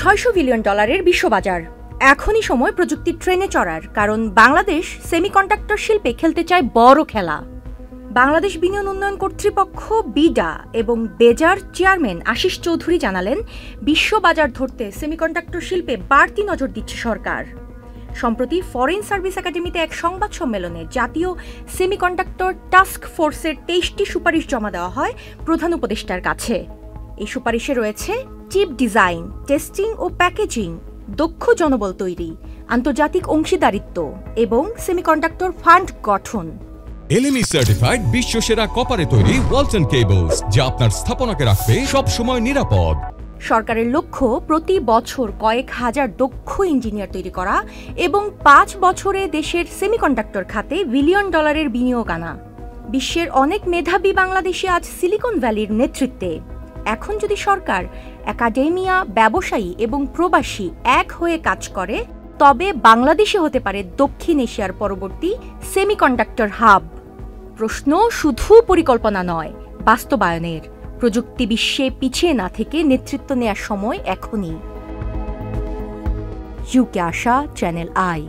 $600 billion বিশ্ববাজার। এখনই সময় প্রযুক্তির ট্রেনে চড়ার, কারণ বাংলাদেশ সেমিকন্ডাক্টর শিল্পে খেলতে চায় বড় খেলা। বাংলাদেশ বিনিয়োগ উন্নয়ন কর্তৃপক্ষ বিডা এবং বেজার চেয়ারম্যান আশিস চৌধুরী জানালেন, বিশ্ববাজার ধরতে সেমিকন্ডাক্টর শিল্পে বাড়তি নজর দিচ্ছে সরকার। সম্প্রতি ফরেন সার্ভিস একাডেমিতে এক সংবাদ সম্মেলনে জাতীয় সেমিকন্ডাক্টর টাস্ক ফোর্সের 23টি সুপারিশ জমা দেওয়া হয় প্রধান উপদেষ্টার কাছে। এই সুপারিশে রয়েছে চিপ ডিজাইন, টেস্টিং ও প্যাকেজিং, দক্ষ জনবল তৈরি, আন্তর্জাতিক অংশীদারিত্ব এবং সেমিকন্ডাক্টর ফান্ড গঠন। LME সার্টিফাইড বিশ্বসেরা কপারে তৈরি ওয়ালটন কেবলস, যা আপনার স্থাপনাকে রাখবে সব সময় নিরাপদ। সরকারের লক্ষ্য প্রতি বছর কয়েক হাজার দক্ষ ইঞ্জিনিয়ার তৈরি করা এবং 5 বছরে দেশের সেমিকন্ডাক্টর খাতে $1 বিলিয়ন বিনিয়োগ আনা। বিশ্বের অনেক মেধাবী বাংলাদেশি আজ সিলিকন ভ্যালির নেতৃত্বে। এখন যদি সরকার, একাডেমিয়া, ব্যবসায়ী এবং প্রবাসী এক হয়ে কাজ করে, তবে বাংলাদেশে হতে পারে দক্ষিণ এশিয়ার পরবর্তী সেমিকন্ডাক্টর হাব। প্রশ্ন শুধু পরিকল্পনা নয়, বাস্তবায়নের। প্রযুক্তি বিশ্বে পিছিয়ে না থেকে নেতৃত্ব নেওয়ার সময় এখনই। UK Asha, channel I.